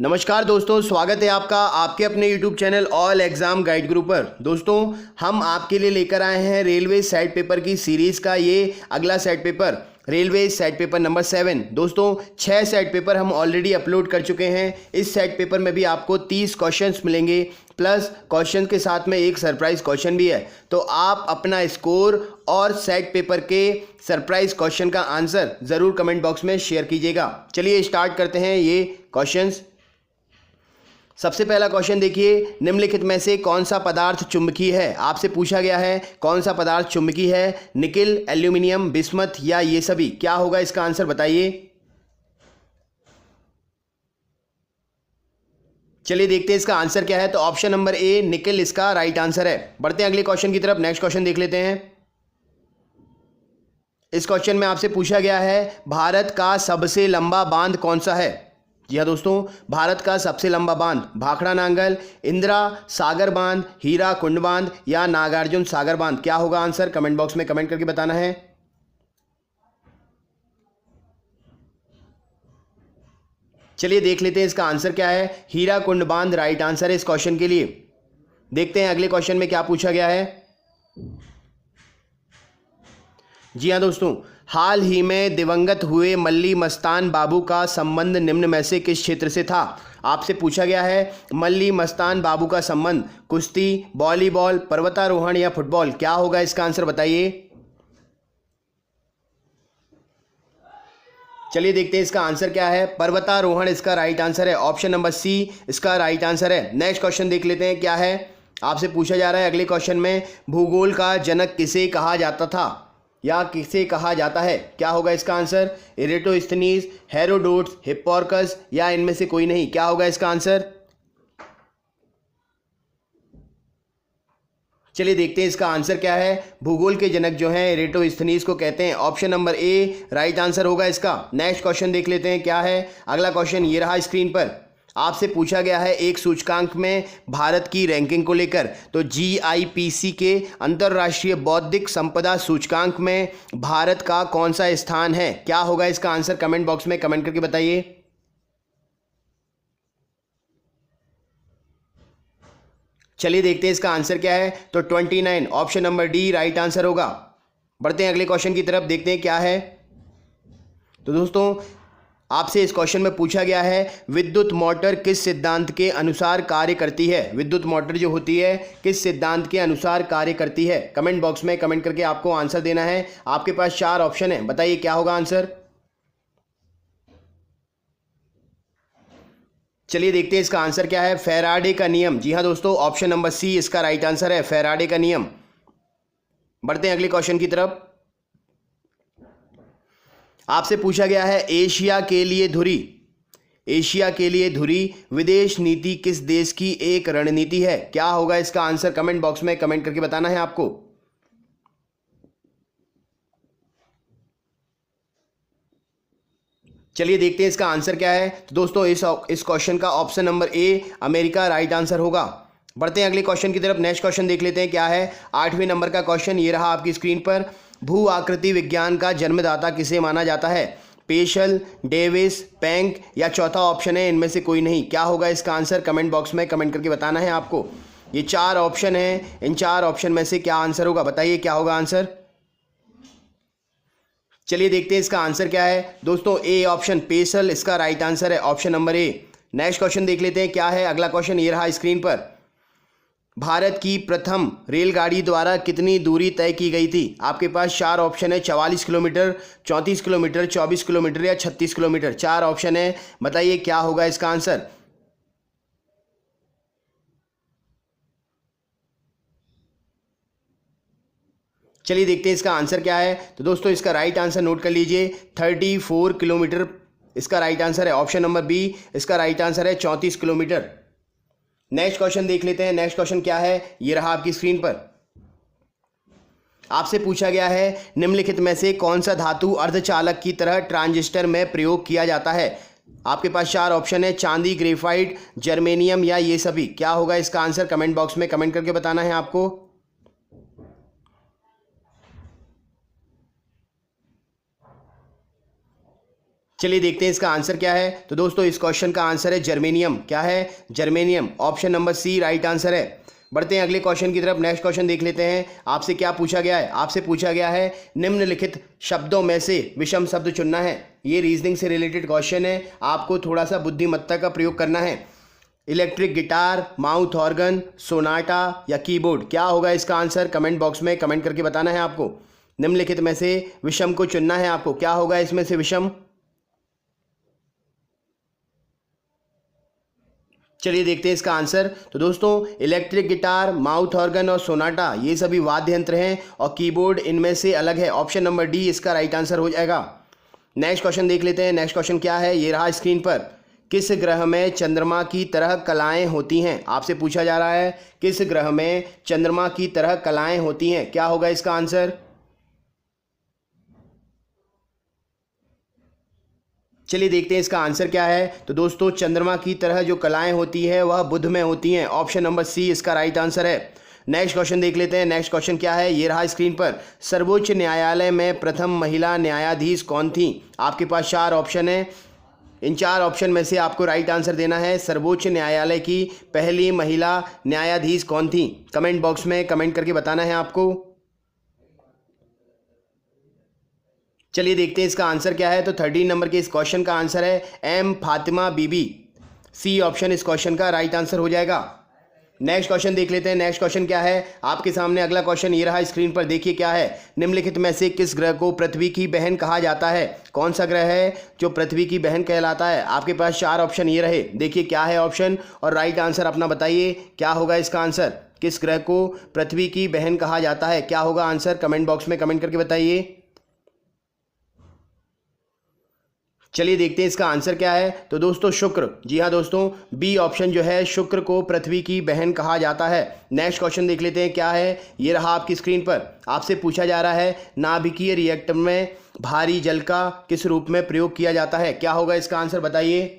नमस्कार दोस्तों, स्वागत है आपका आपके अपने YouTube channel all exam guide गुरु पर। दोस्तों, हम आपके लिए लेकर आए हैं रेलवे सेट पेपर की सीरीज़ का ये अगला set paper, railway set paper number 7। दोस्तों, 6 सेट पेपर हम ऑलरेडी अपलोड कर चुके हैं। इस सेट पेपर में भी आपको 30 क्वेश्चंस मिलेंगे, प्लस क्वेश्चन के साथ में एक सरप्राइज क्वेश्चन भी है। तो आप अपना स्कोर और सेट पेपर के सरप्राइज क्वेश्चन का आंसर ज़रूर कमेंट बॉक्स में शेयर कीजिएगा। चलिए स्टार्ट करते हैं ये क्वेश्चंस। सबसे पहला क्वेश्चन देखिए, निम्नलिखित में से कौन सा पदार्थ चुंबकीय है। आपसे पूछा गया है कौन सा पदार्थ चुंबकीय है, निकिल, एल्यूमिनियम, बिस्मथ या ये सभी। क्या होगा इसका आंसर बताइए। चलिए देखते हैं इसका आंसर क्या है। तो ऑप्शन नंबर ए निकिल इसका राइट आंसर है। बढ़ते हैं अगले क्वेश्चन की तरफ। नेक्स्ट क्वेश्चन देख लेते हैं। इस क्वेश्चन में आपसे पूछा गया है भारत का सबसे लंबा बांध कौन सा है। जी हाँ दोस्तों, भारत का सबसे लंबा बांध भाखड़ा नांगल, इंदिरा सागर बांध, हीरा कुंड बांध या नागार्जुन सागर बांध। क्या होगा आंसर, कमेंट बॉक्स में कमेंट करके बताना है। चलिए देख लेते हैं इसका आंसर क्या है। हीरा कुंड बांध राइट आंसर है इस क्वेश्चन के लिए। देखते हैं अगले क्वेश्चन में क्या पूछा गया है। जी हाँ दोस्तों, हाल ही में दिवंगत हुए मल्ली मस्तान बाबू का संबंध निम्न में से किस क्षेत्र से था। आपसे पूछा गया है मल्ली मस्तान बाबू का संबंध कुश्ती, वॉलीबॉल, पर्वतारोहण या फुटबॉल। क्या होगा इसका आंसर बताइए। चलिए देखते हैं इसका आंसर क्या है। पर्वतारोहण इसका राइट आंसर है। ऑप्शन नंबर सी इसका राइट आंसर है। नेक्स्ट क्वेश्चन देख लेते हैं क्या है। आपसे पूछा जा रहा है अगले क्वेश्चन में भूगोल का जनक किसे कहा जाता था या किसे कहा जाता है। क्या होगा इसका आंसर, इरेटोस्थनीज, हेरोडोट्स, हिप्पार्कस या इनमें से कोई नहीं। क्या होगा इसका आंसर। चलिए देखते हैं इसका आंसर क्या है। भूगोल के जनक जो हैं इरेटोस्थनीज को कहते हैं। Option number A right answer होगा इसका। नेक्स्ट क्वेश्चन देख लेते हैं क्या है। अगला क्वेश्चन ये रहा स्क्रीन पर। आपसे पूछा गया है एक सूचकांक में भारत की रैंकिंग को लेकर। तो GIPC के अंतर्राष्ट्रीय बौद्धिक संपदा सूचकांक में भारत का कौन सा स्थान है। क्या होगा इसका आंसर, कमेंट बॉक्स में कमेंट करके बताइए। चलिए देखते हैं इसका आंसर क्या है। तो 29 option number D right answer होगा। बढ़ते हैं अगले क्वेश्चन की तरफ, देखते हैं क्या है। तो दोस्तों, आपसे इस क्वेश्चन में पूछा गया है विद्युत मोटर किस सिद्धांत के अनुसार कार्य करती है। विद्युत मोटर जो होती है किस सिद्धांत के अनुसार कार्य करती है। कमेंट बॉक्स में कमेंट करके आपको आंसर देना है। आपके पास 4 ऑप्शन है, बताइए क्या होगा आंसर। चलिए देखते हैं इसका आंसर क्या है। फैराडे का नियम। जी हाँ दोस्तों, ऑप्शन नंबर सी इसका राइट आंसर है, फैराडे का नियम। बढ़ते हैं अगले क्वेश्चन की तरफ। आपसे पूछा गया है एशिया के लिए धुरी, एशिया के लिए धुरी विदेश नीति किस देश की एक रणनीति है। क्या होगा इसका आंसर, कमेंट बॉक्स में कमेंट करके बताना है आपको। चलिए देखते हैं इसका आंसर क्या है। तो दोस्तों, इस क्वेश्चन का option number A America right answer होगा। बढ़ते हैं अगले क्वेश्चन की तरफ। नेक्स्ट क्वेश्चन देख लेते हैं क्या है। 8वें नंबर का क्वेश्चन ये रहा आपकी स्क्रीन पर। भू आकृति विज्ञान का जन्मदाता किसे माना जाता है। पेशल, डेविस, पैंक या चौथा ऑप्शन है इनमें से कोई नहीं। क्या होगा इसका आंसर, कमेंट बॉक्स में कमेंट करके बताना है आपको। ये 4 ऑप्शन है, इन 4 ऑप्शन में से क्या आंसर होगा, बताइए क्या होगा आंसर। चलिए देखते हैं इसका आंसर क्या है। दोस्तों, ए ऑप्शन पेशल इसका राइट आंसर है, option number A. Next question देख लेते हैं क्या है। अगला क्वेश्चन ये रहा स्क्रीन पर। भारत की प्रथम रेलगाड़ी द्वारा कितनी दूरी तय की गई थी। आपके पास 4 ऑप्शन है, 44 किलोमीटर, 34 किलोमीटर, 24 किलोमीटर या 36 किलोमीटर। 4 ऑप्शन है, बताइए क्या होगा इसका आंसर। चलिए देखते हैं इसका आंसर क्या है। तो दोस्तों, इसका राइट आंसर नोट कर लीजिए, 34 किलोमीटर इसका राइट आंसर है। ऑप्शन नंबर बी इसका राइट आंसर है, 34 किलोमीटर। नेक्स्ट क्वेश्चन देख लेते हैं। नेक्स्ट क्वेश्चन क्या है, ये रहा आपकी स्क्रीन पर। आपसे पूछा गया है निम्नलिखित में से कौन सा धातु अर्धचालक की तरह ट्रांजिस्टर में प्रयोग किया जाता है। आपके पास 4 ऑप्शन है, चांदी, ग्रेफाइट, जर्मेनियम या ये सभी। क्या होगा इसका आंसर, कमेंट बॉक्स में कमेंट करके बताना है आपको। चलिए देखते हैं इसका आंसर क्या है। तो दोस्तों इस क्वेश्चन का आंसर है जर्मेनियम। क्या है? Germanium. Option number C right answer है। बढ़ते हैं अगले क्वेश्चन की तरफ। नेक्स्ट क्वेश्चन देख लेते हैं। आपसे क्या पूछा गया है? आपसे पूछा गया है निम्नलिखित शब्दों में से विषम शब्द चुनना है। ये रीजनिंग से रिलेटेड क्वेश्चन है, आपको थोड़ा सा बुद्धिमत्ता का प्रयोग करना है। Electric guitar, mouth organ, Sonata या कीबोर्ड, क्या होगा इसका आंसर? कमेंट बॉक्स में कमेंट करके बताना है आपको। निम्नलिखित में से विषम को चुनना है आपको, क्या होगा इसमें से विषम? चलिए देखते हैं इसका आंसर। तो दोस्तों इलेक्ट्रिक गिटार, माउथ ऑर्गन और सोनाटा ये सभी वाद्य यंत्र हैं और कीबोर्ड इनमें से अलग है। ऑप्शन नंबर डी इसका राइट आंसर हो जाएगा। नेक्स्ट क्वेश्चन देख लेते हैं। नेक्स्ट क्वेश्चन क्या है, ये रहा स्क्रीन पर। किस ग्रह में चंद्रमा की तरह कलाएं होती हैं? आपसे पूछा जा रहा है किस ग्रह में चंद्रमा की तरह कलाएं होती हैं, क्या होगा इसका आंसर? चलिए देखते हैं इसका आंसर क्या है। तो दोस्तों चंद्रमा की तरह जो कलाएं होती है वह बुध में होती हैं। ऑप्शन नंबर सी इसका राइट आंसर है। नेक्स्ट क्वेश्चन देख लेते हैं। नेक्स्ट क्वेश्चन क्या है, ये रहा स्क्रीन पर। सर्वोच्च न्यायालय में प्रथम महिला न्यायाधीश कौन थी? आपके पास 4 ऑप्शन है। इन 4 ऑप्शन में से आपको राइट आंसर देना है। सर्वोच्च न्यायालय की पहली महिला न्यायाधीश कौन थी? कमेंट बॉक्स में कमेंट करके बताना है आपको। चलिए देखते हैं इसका आंसर क्या है। तो 13 नंबर के इस क्वेश्चन का आंसर है एम फातिमा बीबी। सी ऑप्शन इस क्वेश्चन का राइट आंसर हो जाएगा। नेक्स्ट क्वेश्चन देख लेते हैं। नेक्स्ट क्वेश्चन क्या है, आपके सामने अगला क्वेश्चन ये रहा स्क्रीन पर। देखिए क्या है, निम्नलिखित में से किस ग्रह को पृथ्वी की बहन कहा जाता है? कौन सा ग्रह है जो पृथ्वी की बहन कहलाता है? आपके पास 4 ऑप्शन ये रहे। देखिए क्या है ऑप्शन और राइट आंसर अपना बताइए, क्या होगा इसका आंसर? किस ग्रह को पृथ्वी की बहन कहा जाता है, क्या होगा आंसर? कमेंट बॉक्स में कमेंट करके बताइए। चलिए देखते हैं इसका आंसर क्या है। तो दोस्तों शुक्र। जी हाँ दोस्तों, बी ऑप्शन जो है शुक्र को पृथ्वी की बहन कहा जाता है। नेक्स्ट क्वेश्चन देख लेते हैं क्या है, ये रहा आपकी स्क्रीन पर। आपसे पूछा जा रहा है नाभिकीय रिएक्टर में भारी जल का किस रूप में प्रयोग किया जाता है, क्या होगा इसका आंसर बताइए।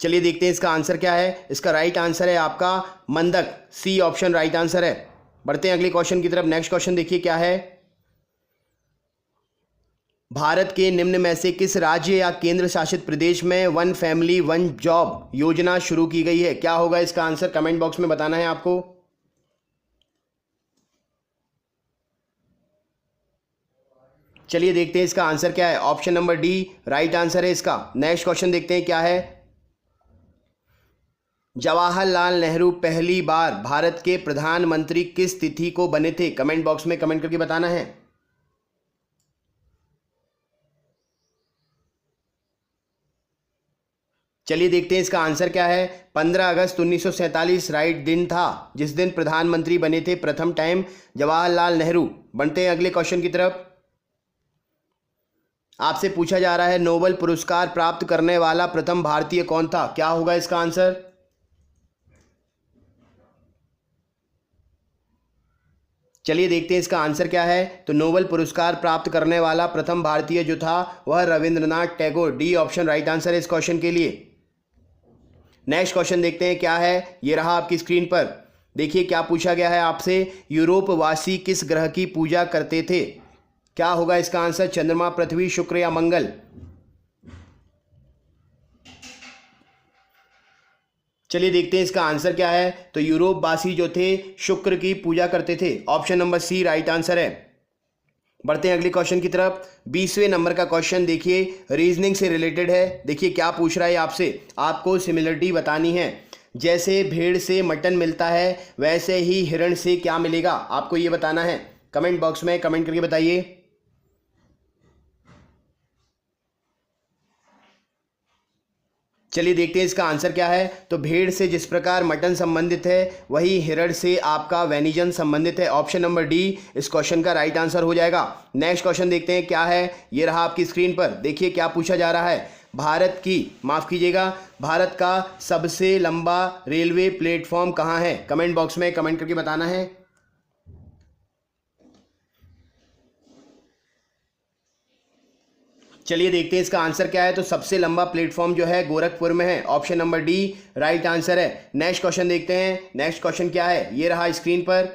चलिए देखते हैं इसका आंसर क्या है। इसका राइट आंसर है आपका मंदक। सी ऑप्शन राइट आंसर है। बढ़ते हैं अगले क्वेश्चन की तरफ। नेक्स्ट क्वेश्चन देखिए क्या है, भारत के निम्न में से किस राज्य या केंद्र शासित प्रदेश में वन फैमिली वन जॉब योजना शुरू की गई है, क्या होगा इसका आंसर? कमेंट बॉक्स में बताना है आपको। चलिए देखते हैं इसका आंसर क्या है। Option number D right answer है इसका। नेक्स्ट क्वेश्चन देखते हैं क्या है, जवाहरलाल नेहरू पहली बार भारत के प्रधानमंत्री किस तिथि को बने थे? कमेंट बॉक्स में कमेंट करके बताना है। चलिए देखते हैं इसका आंसर क्या है। 15 अगस्त 1947 राइट दिन था जिस दिन प्रधानमंत्री बने थे प्रथम टाइम जवाहरलाल नेहरू। बढ़ते हैं अगले क्वेश्चन की तरफ। आपसे पूछा जा रहा है नोबेल पुरस्कार प्राप्त करने वाला प्रथम भारतीय कौन था, क्या होगा इसका आंसर? चलिए देखते हैं इसका आंसर क्या है। तो नोबेल पुरस्कार प्राप्त करने वाला प्रथम भारतीय जो था वह Rabindranath Tagore. D option right answer है इस क्वेश्चन के लिए। नेक्स्ट क्वेश्चन देखते हैं क्या है, ये रहा आपकी स्क्रीन पर। देखिए क्या पूछा गया है आपसे, यूरोप वासी किस ग्रह की पूजा करते थे, क्या होगा इसका आंसर? चंद्रमा, पृथ्वी, शुक्र या मंगल? चलिए देखते हैं इसका आंसर क्या है। तो यूरोप वासी जो थे शुक्र की पूजा करते थे। Option number C right answer है। बढ़ते हैं अगले क्वेश्चन की तरफ। 20वें नंबर का क्वेश्चन देखिए, रीजनिंग से रिलेटेड है। देखिए क्या पूछ रहा है आपसे, आपको सिमिलरिटी बतानी है। जैसे भेड़ से मटन मिलता है वैसे ही हिरण से क्या मिलेगा, आपको ये बताना है। कमेंट बॉक्स में कमेंट करके बताइए। चलिए देखते हैं इसका आंसर क्या है। तो भेड़ से जिस प्रकार मटन संबंधित है वही हिरण से आपका वेनिजन संबंधित है। ऑप्शन नंबर डी इस क्वेश्चन का राइट आंसर हो जाएगा। नेक्स्ट क्वेश्चन देखते हैं क्या है, ये रहा आपकी स्क्रीन पर। देखिए क्या पूछा जा रहा है, भारत का सबसे लंबा रेलवे प्लेटफॉर्म कहाँ है? कमेंट बॉक्स में कमेंट करके बताना है। चलिए देखते हैं इसका आंसर क्या है। तो सबसे लंबा प्लेटफॉर्म जो है गोरखपुर में है। Option number D right answer है। नेक्स्ट क्वेश्चन देखते हैं। नेक्स्ट क्वेश्चन क्या है, ये रहा स्क्रीन पर।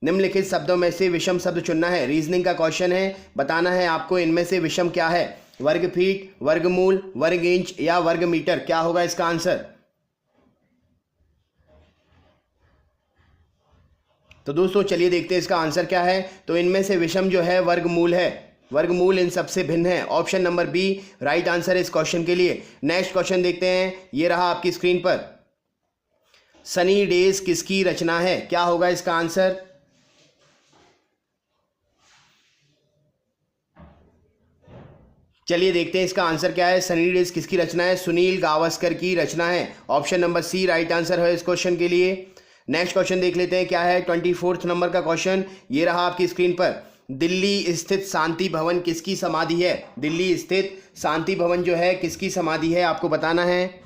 निम्नलिखित शब्दों में से विषम शब्द चुनना है। रीजनिंग का क्वेश्चन है, बताना है आपको इनमें से विषम क्या है। वर्ग फीट, वर्गमूल, वर्ग इंच या वर्ग मीटर, क्या होगा इसका आंसर। तो दोस्तों चलिए देखते हैं इसका आंसर क्या है। तो इनमें से विषम जो है वर्गमूल है, वर्गमूल इन सबसे भिन्न है। Option number B right answer है इस क्वेश्चन के लिए। नेक्स्ट क्वेश्चन देखते हैं, ये रहा आपकी स्क्रीन पर। सनी डेज किसकी रचना है, क्या होगा इसका आंसर। चलिए देखते हैं इसका आंसर क्या है। सनी डेज किसकी रचना है, सुनील गावस्कर की रचना है। Option number C right answer है इस क्वेश्चन के लिए। नेक्स्ट क्वेश्चन देख लेते हैं क्या है। 24 नंबर का क्वेश्चन, ये रहा आपकी स्क्रीन पर। दिल्ली स्थित शांति भवन किसकी समाधि है। दिल्ली स्थित शांति भवन जो है किसकी समाधि है, आपको बताना है।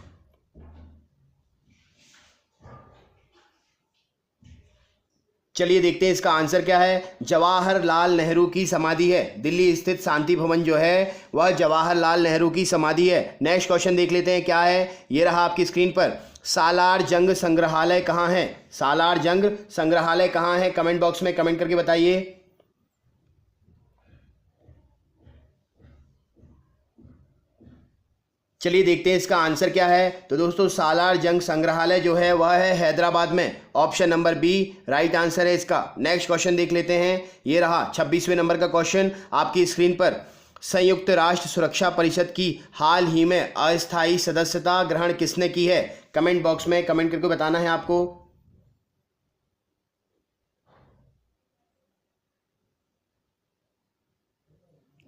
चलिए देखते हैं इसका आंसर क्या है। जवाहरलाल नेहरू की समाधि है। दिल्ली स्थित शांति भवन जो है वह जवाहरलाल नेहरू की समाधि है। नेक्स्ट क्वेश्चन देख लेते हैं क्या है। ये रहा आपकी स्क्रीन पर। सालार जंग संग्रहालय कहाँ है। सालार जंग संग्रहालय कहाँ है, कमेंट बॉक्स में कमेंट करके बताइए। चलिए देखते हैं इसका आंसर क्या है। तो दोस्तों सालार जंग संग्रहालय जो है वह है हैदराबाद में। Option number B right answer है इसका। नेक्स्ट क्वेश्चन देख लेते हैं, ये रहा 26वें नंबर का क्वेश्चन आपकी स्क्रीन पर। संयुक्त राष्ट्र सुरक्षा परिषद की हाल ही में अस्थायी सदस्यता ग्रहण किसने की है, कमेंट बॉक्स में कमेंट करके बताना है आपको।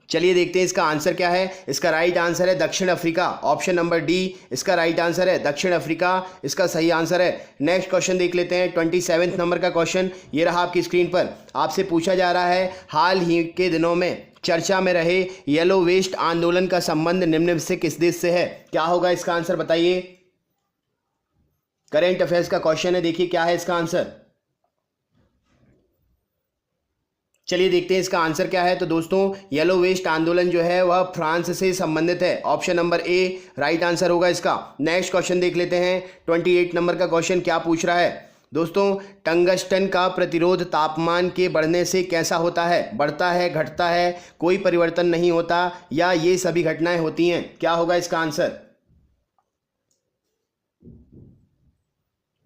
चलिए देखते हैं इसका आंसर क्या है। इसका राइट आंसर है दक्षिण अफ्रीका। ऑप्शन नंबर डी इसका राइट आंसर है, दक्षिण अफ्रीका इसका सही आंसर है। नेक्स्ट क्वेश्चन देख लेते हैं 27वें नंबर का क्वेश्चन, ये रहा आपकी स्क्रीन पर। आपसे पूछा जा रहा है हाल ही के दिनों में चर्चा में रहे येलो वेस्ट आंदोलन का संबंध निम्न में से किस देश से है, क्या होगा इसका आंसर बताइए। करेंट अफेयर्स का क्वेश्चन है, देखिए क्या है इसका आंसर। चलिए देखते हैं इसका आंसर क्या है। तो दोस्तों येलो वेस्ट आंदोलन जो है वह फ्रांस से संबंधित है। Option number A right answer होगा इसका। नेक्स्ट क्वेश्चन देख लेते हैं 28 नंबर का क्वेश्चन क्या पूछ रहा है। दोस्तों टंगस्टन का प्रतिरोध तापमान के बढ़ने से कैसा होता है, बढ़ता है, घटता है, कोई परिवर्तन नहीं होता या ये सभी घटनाएं होती हैं, क्या होगा इसका आंसर।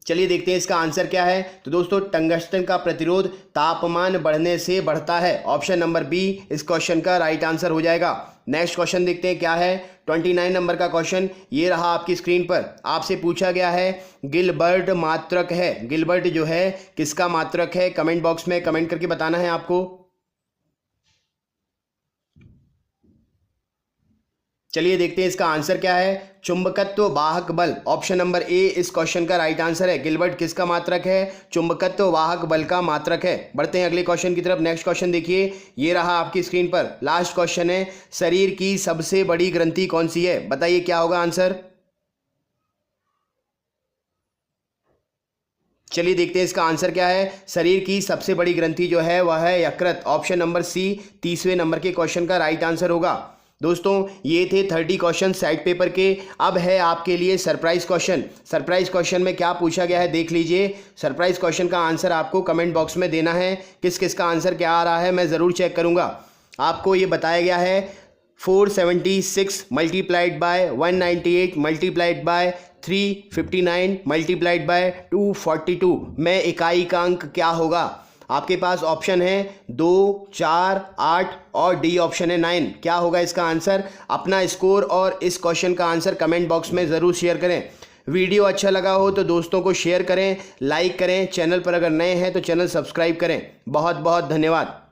चलिए देखते हैं इसका आंसर क्या है। तो दोस्तों टंगस्टन का प्रतिरोध तापमान बढ़ने से बढ़ता है। ऑप्शन नंबर बी इस क्वेश्चन का राइट आंसर हो जाएगा। नेक्स्ट क्वेश्चन देखते हैं क्या है। 29 नंबर का क्वेश्चन ये रहा आपकी स्क्रीन पर। आपसे पूछा गया है गिलबर्ट मात्रक है, गिलबर्ट जो है किसका मात्रक है, कमेंट बॉक्स में कमेंट करके बताना है आपको। चलिए देखते हैं इसका आंसर क्या है। चुंबकत्व वाहक बल, ऑप्शन नंबर ए इस क्वेश्चन का राइट आंसर है। गिलबर्ट किसका मात्रक है, चुंबकत्व वाहक बल का मात्रक है। बढ़ते हैं अगले क्वेश्चन की तरफ। नेक्स्ट क्वेश्चन देखिए, ये रहा आपकी स्क्रीन पर। लास्ट क्वेश्चन है, शरीर की सबसे बड़ी ग्रंथि कौन सी है, बताइए क्या होगा आंसर। चलिए देखते हैं इसका आंसर क्या है। शरीर की सबसे बड़ी ग्रंथि जो है वह है यकृत। ऑप्शन नंबर सी 30वें नंबर के क्वेश्चन का राइट आंसर होगा। दोस्तों ये थे 30 क्वेश्चन साइड पेपर के। अब है आपके लिए सरप्राइज क्वेश्चन। सरप्राइज क्वेश्चन में क्या पूछा गया है देख लीजिए। सरप्राइज क्वेश्चन का आंसर आपको कमेंट बॉक्स में देना है। किस किस का आंसर क्या आ रहा है मैं ज़रूर चेक करूँगा। आपको ये बताया गया है 476 multiplied by 198 multiplied by 359 multiplied by 242 में इकाई का अंक क्या होगा। आपके पास ऑप्शन है 2, 4, 8 और डी ऑप्शन है 9। क्या होगा इसका आंसर। अपना स्कोर और इस क्वेश्चन का आंसर कमेंट बॉक्स में ज़रूर शेयर करें। वीडियो अच्छा लगा हो तो दोस्तों को शेयर करें, लाइक करें। चैनल पर अगर नए हैं तो चैनल सब्सक्राइब करें। बहुत बहुत धन्यवाद।